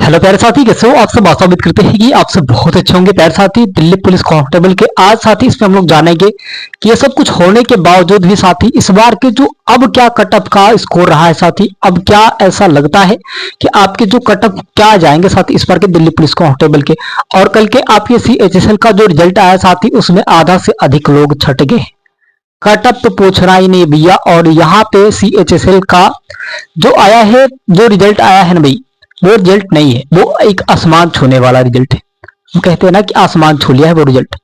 Hello प्यारे साथी, कैसे हो? आपसे आशा उम्मीद करते हैं कि आप सब बहुत अच्छे होंगे। प्यारे साथी, दिल्ली पुलिस कांस्टेबल के आज साथी इसमें हम लोग जानेंगे कि ये सब कुछ होने के बावजूद भी साथी इस बार के जो अब क्या कटअप का स्कोर रहा है साथी, अब क्या ऐसा लगता है कि आपके जो कटअप क्या जाएंगे साथी इस बार के दिल्ली पुलिस कांस्टेबल के, और कल के आपके CHSL का जो रिजल्ट आया साथी उसमें आधा से अधिक लोग छट गए। कटअप तो पूछना ही नहीं भैया। और यहाँ पे CHSL का जो आया है, जो रिजल्ट आया है ना भाई, वो रिजल्ट नहीं है, वो एक आसमान छूने वाला रिजल्ट है। हम कहते हैं ना कि आसमान छू लिया है वो रिजल्ट।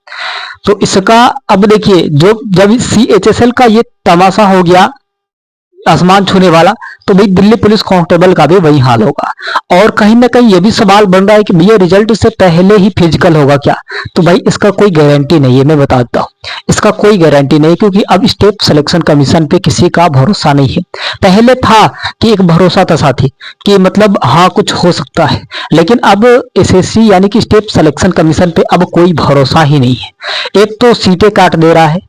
तो इसका अब देखिए, जो जब CHSL का ये तमाशा हो गया आसमान छूने वाला, तो भाई दिल्ली पुलिस कांस्टेबल का भी वही हाल होगा। और कहीं ना कहीं ये भी सवाल बन रहा है कि भैया रिजल्ट से पहले ही फिजिकल होगा क्या? तो भाई इसका कोई गारंटी नहीं है, मैं बताता हूँ इसका कोई गारंटी नहीं, क्योंकि अब स्टेट सिलेक्शन कमीशन पे किसी का भरोसा नहीं है। पहले था कि एक भरोसा था साथी कि मतलब हाँ कुछ हो सकता है, लेकिन अब SSC यानी कि स्टेट सिलेक्शन कमीशन पे अब कोई भरोसा ही नहीं है। एक तो सीटें काट दे रहा है,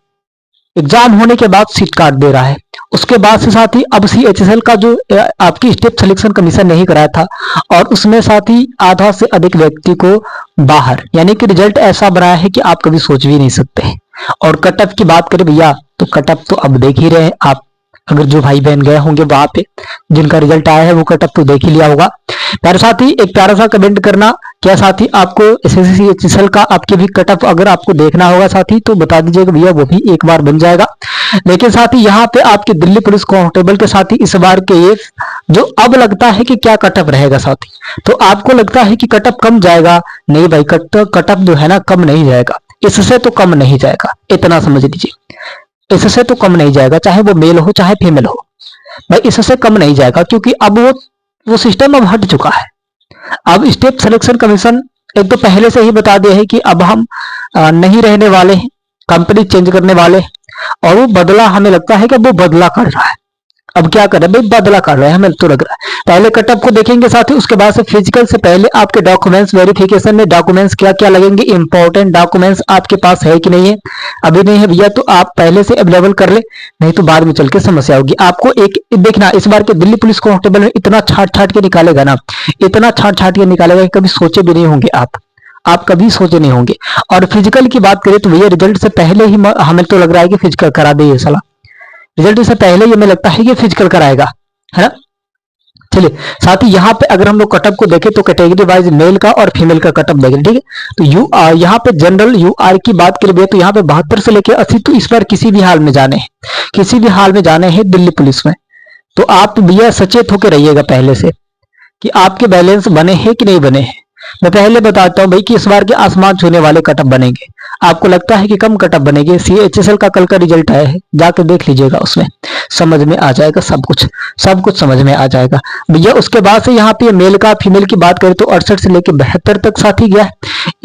एग्जाम होने के बाद सीट काट दे रहा है, उसके बाद से साथ ही अब CHSL का जो आपकी स्टेट सिलेक्शन कमीशन नहीं कराया था, और उसमें साथ ही आधा से अधिक व्यक्ति को बाहर, यानी कि रिजल्ट ऐसा बनाया है कि आप कभी सोच भी नहीं सकते। और कटअप की बात करें भैया, तो कटअप तो अब देख ही रहे हैं आप, अगर जो भाई बहन गए होंगे वहां पे जिनका रिजल्ट आया है वो कटअप तो देख ही लिया होगा। प्यारे साथी, एक प्यारा सा कमेंट करना, क्या साथी आपको SSC CHSL का आपके भी कटअप अगर आपको देखना होगा साथी तो बता दीजिएगा भैया, वो भी एक बार बन जाएगा। लेकिन साथी यहाँ पे आपके दिल्ली पुलिस कांस्टेबल के साथी इस बार के ये जो अब लगता है कि क्या कटअप रहेगा साथी, तो आपको लगता है कि कटअप कम जाएगा? नहीं भाई, कटअप जो है ना कम नहीं जाएगा, इससे तो कम नहीं जाएगा, इतना समझ लीजिए। इससे तो कम नहीं जाएगा, चाहे वो मेल हो चाहे फीमेल हो भाई, इससे कम नहीं जाएगा, क्योंकि अब वो सिस्टम अब हट चुका है। अब स्टेट सिलेक्शन कमीशन एक तो पहले से ही बता दिया है कि अब हम नहीं रहने वाले हैं, कंपनी चेंज करने वाले हैं। और वो बदला, हमें लगता है कि वो बदला कर रहा है। अब क्या कर रहे हैं भाई, बदला कर रहे हैं, हमें तो लग रहा है। पहले कटअप को देखेंगे साथ ही, उसके बाद से फिजिकल से पहले आपके डॉक्यूमेंट्स वेरिफिकेशन में डॉक्यूमेंट्स क्या क्या लगेंगे, इंपॉर्टेंट डॉक्यूमेंट्स आपके पास है कि नहीं है। अभी नहीं है भैया तो आप पहले से अवेलेबल कर ले, नहीं तो बाद में चल के समस्या होगी आपको। एक देखना, इस बार के दिल्ली पुलिस कांस्टेबल में इतना छाट छाट के निकालेगा ना, इतना छाट छाट के निकालेगा कि कभी सोचे भी नहीं होंगे आप कभी सोचे नहीं होंगे। और फिजिकल की बात करें तो भैया रिजल्ट से पहले ही हमें तो लग रहा है कि फिजिकल करा दे ये साला, रिजल्ट से पहले ही हमें लगता है कि फिजिकल कराएगा, है ना। चलिए साथ ही यहाँ पे अगर हम लोग कटअप को देखें तो कैटेगरी वाइज मेल का और फीमेल का कटअप देखें, ठीक है। तो यहाँ पे जनरल UR की बात करें तो यहाँ पे 72 से लेकर 80, तो इस बार किसी भी हाल में जाने हैं, किसी भी हाल में जाने हैं दिल्ली पुलिस में। तो आप भैया सचेत होकर रहिएगा पहले से कि आपके बैलेंस बने हैं कि नहीं बने हैं। मैं पहले बताता हूं भाई कि इस बार के आसमान छूने वाले कटअप बनेंगे। आपको लगता है कि कम कटअप बनेंगे? CHSL का कल का रिजल्ट आया है, जाकर देख लीजिएगा, उसमें समझ में आ जाएगा सब कुछ समझ में आ जाएगा भैया। उसके बाद से यहाँ पे मेल का फीमेल की बात करें तो 68 से लेकर 72 तक साथी गया है।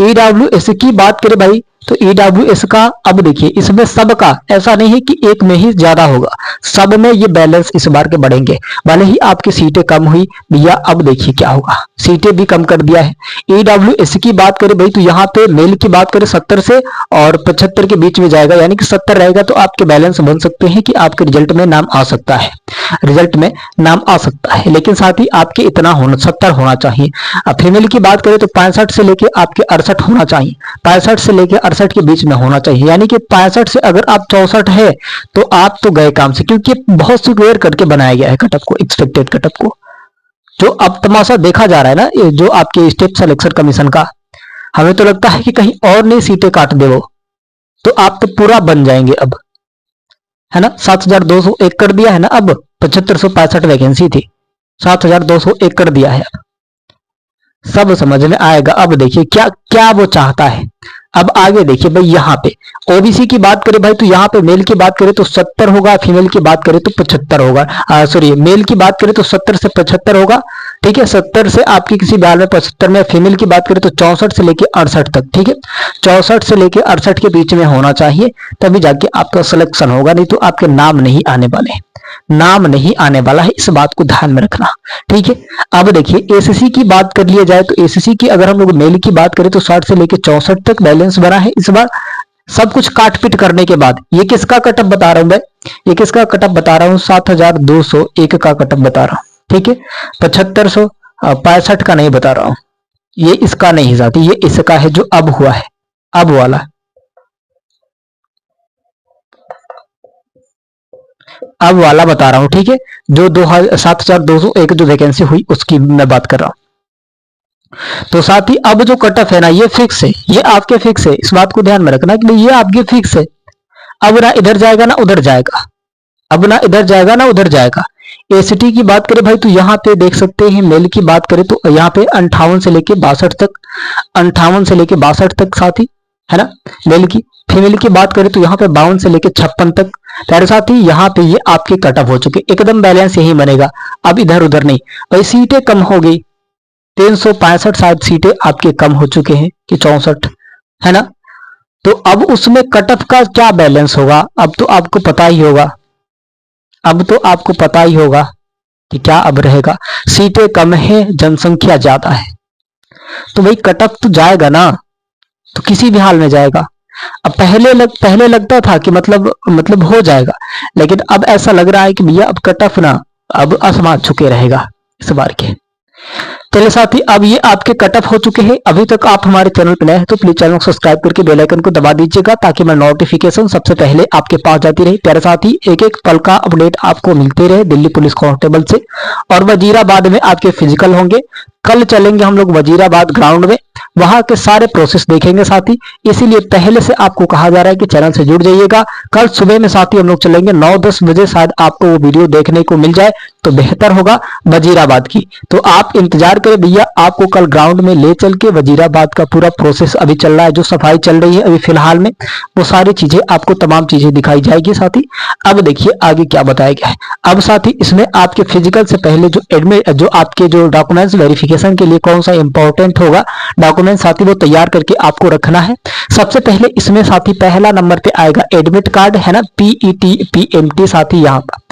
EWS की बात करें भाई तो EWS का अब देखिए, इसमें सबका ऐसा नहीं है कि एक में ही ज्यादा होगा, सब में ये बैलेंस इस बार के बढ़ेंगे। भले ही आपकी सीटें कम हुई भैया, अब देखिए क्या होगा, सीटें भी कम कर दिया है। EWS की बात करें भाई तो यहाँ पे मेल की बात करें 70 से और 75 के बीच में जाएगा, यानी कि 70 रहेगा तो आपके बैलेंस बन सकते हैं कि आपके रिजल्ट में नाम आ सकता है, रिजल्ट में नाम आ सकता है। लेकिन साथ ही आपके इतना होना 70 होना चाहिए। अब फीमेल की बात करें तो 65 से लेके आपके 68 होना चाहिए, 65 से लेके 68 के बीच में होना चाहिए, यानी कि 65 से अगर आप 64 है तो आप तो गए काम से, क्योंकि बहुत सिक्योर करके बनाया गया है कटअप को, एक्सपेक्टेड कटअप को। जो अब तमाशा देखा जा रहा है ना, ये जो आपके स्टेट सिलेक्शन कमीशन का, हमें तो लगता है कि कहीं और नहीं सीटें काट दे वो, तो आप तो पूरा बन जाएंगे अब, है ना। 7201 कर दिया है ना, अब 7565 वैकेंसी थी, 7201 कर दिया है, अब सब समझ में आएगा। अब देखिए क्या क्या वो चाहता है। अब आगे देखिए भाई, यहाँ पे OBC की बात करें भाई तो यहाँ पे मेल की बात करें तो 70 होगा, फीमेल की बात करें तो 75 होगा, सॉरी मेल की बात करें तो 70 से 75 होगा, ठीक है। 70 से आपकी किसी बाल में 75 में, फीमेल की बात करें तो 64 से लेके 68 तक, ठीक है। 64 से लेके 68 के बीच में होना चाहिए, तभी जाके आपका सिलेक्शन होगा, नहीं तो आपके नाम नहीं आने वाले, नाम नहीं आने वाला है, इस बात को ध्यान में रखना, ठीक है। अब देखिए ACC की बात कर लिया जाए तो ACC की अगर हम लोग मेल की बात करें तो 60 से लेकर 64 तक बैलेंस बना है इस बार, सब कुछ काट पीट करने के बाद। ये किसका कटअप बता रहा हूं मैं, ये किसका कटअप बता रहा हूं, 7201 का कटअप बता रहा हूं, ठीक है। 7500 65 का नहीं बता रहा हूं, ये इसका नहीं साथी, ये इसका है जो अब हुआ है, अब वाला, अब वाला बता रहा हूं, ठीक है। जो 7201 जो वैकेंसी हुई उसकी मैं बात कर रहा हूं। तो साथ ही अब जो कट ऑफ है ना, ये फिक्स है, ये आपके फिक्स है, इस बात को ध्यान में रखना कि भाई ये आपके फिक्स है। अब ना इधर जाएगा ना उधर जाएगा, अब ना इधर जाएगा ना उधर जाएगा। एसीटी की बात करें भाई तो यहाँ पे देख सकते हैं, मेल की बात करें तो यहाँ पे 58 से लेके 62 तक, 58 से लेके 62 तक साथी, है ना मेल की। फीमेल की बात करें तो यहाँ पे 52 से लेके 56 तक। प्यारे साथी यहाँ पे ये आपके कट ऑफ हो चुके, एकदम बैलेंस यही बनेगा, अब इधर उधर नहीं। भाई सीटें कम हो गई, 365 शायद सीटें आपके कम हो चुके हैं कि 64, है ना। तो अब उसमें कट ऑफ का क्या बैलेंस होगा, अब तो आपको पता ही होगा, अब तो आपको पता ही होगा कि क्या अब रहेगा। सीटें कम है, जनसंख्या ज्यादा है, तो भाई कट ऑफ तो जाएगा ना, तो किसी भी हाल में जाएगा। अब पहले लगता था कि मतलब हो जाएगा, लेकिन अब ऐसा लग रहा है कि भैया अब कट ऑफ ना अब आसमान छुके रहेगा इस बार के। चलिए साथी, अब ये आपके कट ऑफ हो चुके हैं। अभी तक आप हमारे चैनल पर नए हैं तो प्लीज चैनल को सब्सक्राइब करके बेल आइकन को दबा दीजिएगा, ताकि मैं नोटिफिकेशन सबसे पहले आपके पास जाती रहे। प्यारे साथी, एक एक पल का अपडेट आपको मिलते रहे दिल्ली पुलिस कांस्टेबल से। और वजीराबाद में आपके फिजिकल होंगे, कल चलेंगे हम लोग वजीराबाद ग्राउंड में, वहां के सारे प्रोसेस देखेंगे साथी। इसीलिए पहले से आपको कहा जा रहा है कि चैनल से जुड़ जाइएगा। कल सुबह में साथी हम लोग चलेंगे 9-10 बजे, शायद आपको वो वीडियो देखने को मिल जाए तो बेहतर होगा वजीराबाद की। तो आप इंतजार करें भैया, आपको कल ग्राउंड में ले चल के वजीराबाद का पूरा प्रोसेस अभी चल रहा है, जो सफाई चल रही है अभी फिलहाल में, वो सारी चीजें आपको तमाम चीजें दिखाई जाएगी साथी। अब देखिए आगे क्या बताया गया है। अब साथी इसमें आपके फिजिकल से पहले जो एडमिट, जो आपके जो डॉक्यूमेंट्स वेरिफिकेशन के लिए कौन सा इंपॉर्टेंट होगा डॉक्यूमेंट साथी, वो तैयार करके आपको रखना है। सबसे पहले इसमें साथी पहला नंबर पे आएगा एडमिट कार्ड, है ना, पीईटी पीएमटी साथी। यहाँ पर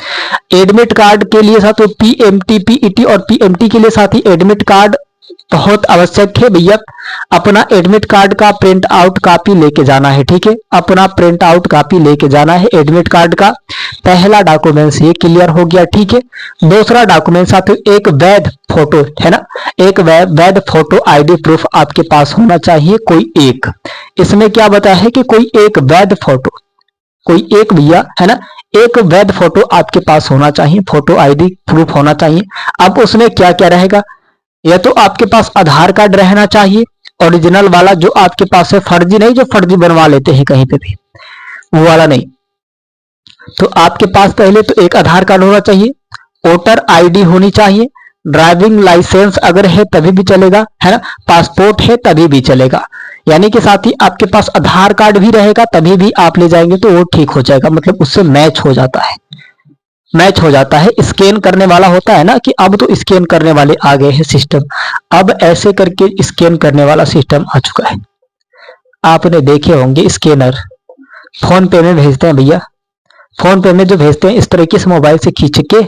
एडमिट कार्ड के लिए साथी पीएमटी पीईटी और पीएमटी के लिए साथी एडमिट कार्ड बहुत आवश्यक है भैया। अपना एडमिट कार्ड का प्रिंट आउट कॉपी लेके जाना है, ठीक है, अपना प्रिंट आउट कॉपी लेके जाना है एडमिट कार्ड का। पहला डॉक्यूमेंट्स ये क्लियर हो गया, ठीक है। दूसरा डॉक्यूमेंट साथ एक वैध फोटो, है ना, एक वैध फोटो आईडी प्रूफ आपके पास होना चाहिए, कोई एक। इसमें क्या बताया है कि कोई एक वैध फोटो, कोई एक भैया, है ना, एक वैध फोटो आपके पास होना चाहिए, फोटो आईडी प्रूफ होना चाहिए। अब उसमें क्या क्या रहेगा, या तो आपके पास आधार कार्ड रहना चाहिए ओरिजिनल वाला, जो आपके पास है, फर्जी नहीं, जो फर्जी बनवा लेते हैं कहीं पे भी, वो वाला नहीं। तो आपके पास पहले तो एक आधार कार्ड होना चाहिए, वोटर आईडी होनी चाहिए, ड्राइविंग लाइसेंस अगर है तभी भी चलेगा, है ना, पासपोर्ट है तभी भी चलेगा। यानी कि साथ ही आपके पास आधार कार्ड भी रहेगा तभी भी आप ले जाएंगे तो वो ठीक हो जाएगा, मतलब उससे मैच हो जाता है, मैच हो जाता है। स्कैन करने वाला होता है ना, कि अब तो स्कैन करने वाले आ गए हैं सिस्टम, अब ऐसे करके स्कैन करने वाला सिस्टम आ चुका है। आपने देखे होंगे स्कैनर फोन पे में भेजते हैं भैया, फोन पे में जो भेजते हैं इस तरीके से मोबाइल से खींच के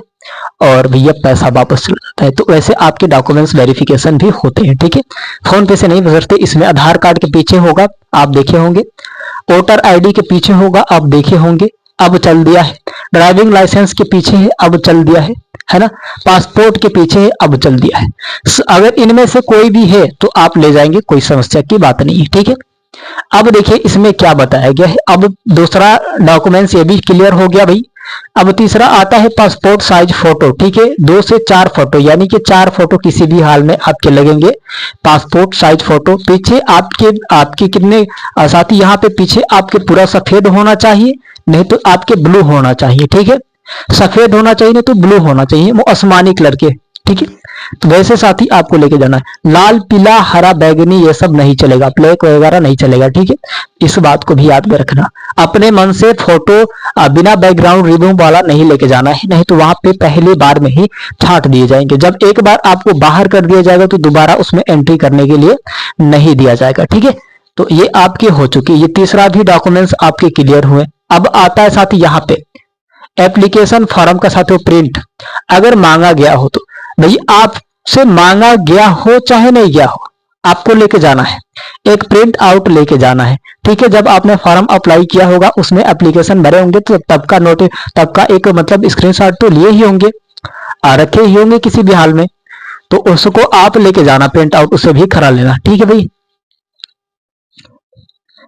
और भैया पैसा वापस चला जाता है। तो वैसे आपके डॉक्यूमेंट्स वेरिफिकेशन भी होते हैं, ठीक है। फोन पे से नहीं गुजरते, इसमें आधार कार्ड के पीछे होगा, आप देखे होंगे, वोटर आईडी के पीछे होगा, आप देखे होंगे, अब चल दिया है। ड्राइविंग लाइसेंस के पीछे है, अब चल दिया है ना, पासपोर्ट के पीछे है, अब चल दिया है। अगर इनमें से कोई भी है तो आप ले जाएंगे, कोई समस्या की बात नहीं है, ठीक है। अब देखिए इसमें क्या बताया गया है। अब दूसरा डॉक्यूमेंट्स ये भी क्लियर हो गया भाई। अब तीसरा आता है पासपोर्ट साइज फोटो, ठीक है, 2 से 4 फोटो, यानी कि 4 फोटो किसी भी हाल में आपके लगेंगे। पासपोर्ट साइज फोटो पीछे आपके कितने साथी, यहाँ पे पीछे आपके पूरा सफेद होना चाहिए, नहीं तो आपके ब्लू होना चाहिए, ठीक है, सफेद होना चाहिए नहीं तो ब्लू होना चाहिए, वो आसमानी कलर के, ठीक है। तो वैसे साथी आपको लेके जाना है। लाल पीला हरा बैगनी ये सब नहीं चलेगा, ब्लैक वगैरह नहीं चलेगा, ठीक है, इस बात को भी याद में रखना। अपने मन से फोटो बिना बैकग्राउंड रिमूव वाला नहीं लेके जाना है, नहीं तो वहां पे पहली बार में ही छांट दिए जाएंगे। जब एक बार आपको बाहर कर दिया जाएगा तो दोबारा उसमें एंट्री करने के लिए नहीं दिया जाएगा, ठीक है। तो ये आपकी हो चुकी, ये तीसरा भी डॉक्यूमेंट्स आपके क्लियर हुए। अब आता है साथी यहाँ पे एप्लीकेशन फॉर्म का साथ प्रिंट अगर मांगा गया हो तो भाई आपसे मांगा गया हो चाहे नहीं गया हो, आपको लेके जाना है, एक प्रिंट आउट लेके जाना है, ठीक है। जब आपने फॉर्म अप्लाई किया होगा, उसमें एप्लीकेशन भरे होंगे तो तब का एक मतलब स्क्रीनशॉट तो लिए ही होंगे, रखे ही होंगे किसी भी हाल में, तो उसको आप लेके जाना, प्रिंट आउट उसे भी करा लेना, ठीक है भाई।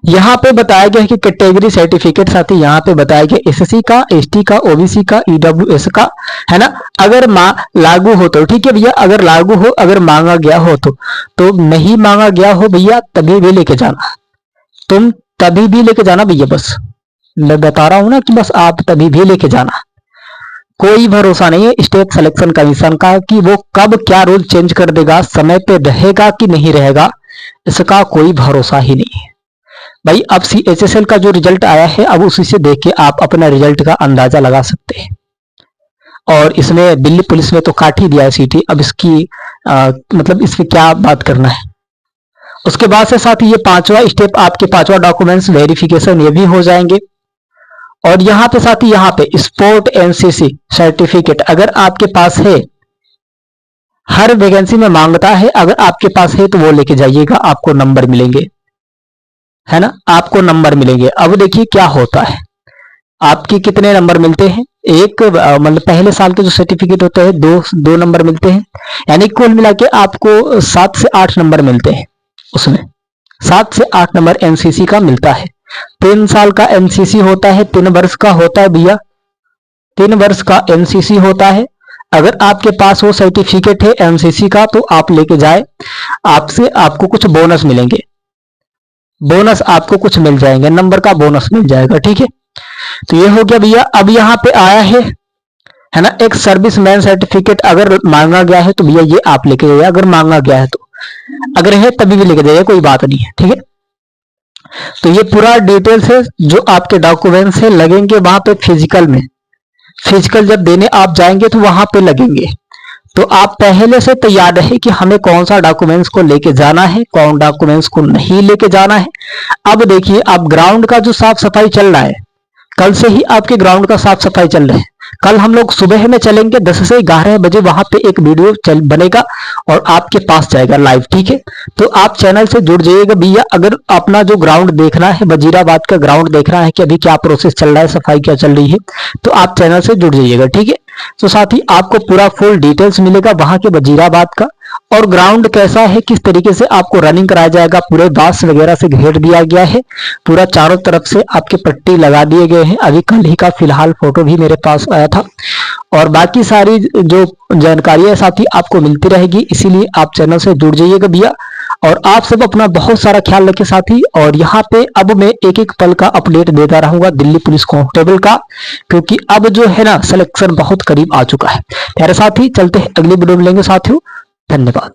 यहाँ पे बताया गया है कि कैटेगरी सर्टिफिकेट, साथ ही यहाँ पे बताया गया एससी का, एसटी का, ओबीसी का, ईडब्ल्यूएस का, है ना। अगर लागू हो तो ठीक है भैया, अगर लागू हो, अगर मांगा गया हो तो नहीं मांगा गया हो भैया तभी भी लेके जाना, तुम तभी भी लेके जाना भैया। बस मैं बता रहा हूं ना कि बस आप तभी भी लेके जाना। कोई भरोसा नहीं है स्टेट सिलेक्शन कमीशन का कि वो कब क्या रूल चेंज कर देगा, समय पे रहेगा कि नहीं रहेगा, इसका कोई भरोसा ही नहीं है भाई। अब CHSL का जो रिजल्ट आया है, अब उसी से देख के आप अपना रिजल्ट का अंदाजा लगा सकते हैं। और इसमें दिल्ली पुलिस में तो काट ही दिया है सीटी, अब इसकी मतलब इस पे क्या बात करना है। उसके बाद से साथ ही ये पांचवा स्टेप, आपके पांचवा डॉक्यूमेंट्स वेरिफिकेशन, ये भी हो जाएंगे। और यहाँ पे साथ ही यहाँ पे स्पोर्ट एनसीसी सर्टिफिकेट अगर आपके पास है, हर वैकेंसी में मांगता है, अगर आपके पास है तो वो लेके जाइएगा, आपको नंबर मिलेंगे, है ना, आपको नंबर मिलेंगे। अब देखिए क्या होता है, आपके कितने नंबर मिलते हैं, एक मतलब पहले साल के जो सर्टिफिकेट होते हैं दो नंबर मिलते हैं, यानी कुल मिला के आपको 7 से 8 नंबर मिलते हैं। उसमें 7 से 8 नंबर एनसीसी का मिलता है। 3 साल का एनसीसी होता है, 3 वर्ष का होता है भैया, 3 वर्ष का एनसीसी होता है। अगर आपके पास वो सर्टिफिकेट है एनसीसी का तो आप लेके जाए, आपको कुछ बोनस मिलेंगे, बोनस आपको कुछ मिल जाएंगे, नंबर का बोनस मिल जाएगा, ठीक है। तो ये हो गया भैया। अब यहाँ पे आया है ना, एक सर्विसमैन सर्टिफिकेट अगर मांगा गया है तो भैया ये आप लेके जाइए, अगर मांगा गया है तो, अगर है तभी भी लेके जाइए, कोई बात नहीं है, ठीक है। तो ये पूरा डिटेल्स है जो आपके डॉक्यूमेंट्स है लगेंगे वहां पे फिजिकल में, फिजिकल जब देने आप जाएंगे तो वहां पे लगेंगे। तो आप पहले से तैयार रहे कि हमें कौन सा डॉक्यूमेंट्स को लेके जाना है, कौन डॉक्यूमेंट्स को नहीं लेके जाना है। अब देखिए, आप ग्राउंड का जो साफ सफाई चल रहा है, कल से ही आपके ग्राउंड का साफ सफाई चल रहा है। कल हम लोग सुबह में चलेंगे 10 से 11 बजे, वहां पे एक वीडियो बनेगा और आपके पास जाएगा लाइव, ठीक है। तो आप चैनल से जुड़ जाइएगा भैया। अगर अपना जो ग्राउंड देखना है, वजीराबाद का ग्राउंड देखना है कि अभी क्या प्रोसेस चल रहा है, सफाई क्या चल रही है, तो आप चैनल से जुड़ जाइएगा, ठीक है। तो साथ ही आपको पूरा फुल डिटेल्स मिलेगा वहां के वजीराबाद का, और ग्राउंड कैसा है, किस तरीके से आपको रनिंग कराया जाएगा, पूरे बांस वगैरह से घेर दिया गया है, पूरा चारों तरफ से आपके पट्टी लगा दिए गए हैं। अभी कल ही का फिलहाल फोटो भी मेरे पास आया था, और बाकी सारी जो जानकारी है साथ ही आपको मिलती रहेगी, इसीलिए आप चैनल से जुड़ जाइएगा भैया। और आप सब अपना बहुत सारा ख्याल रखें साथी। और यहाँ पे अब मैं एक एक पल का अपडेट देता रहूंगा दिल्ली पुलिस कांस्टेबल का, क्योंकि अब जो है ना सिलेक्शन बहुत करीब आ चुका है। प्यारे साथी, चलते हैं अगली वीडियो में मिलेंगे साथियों, धन्यवाद।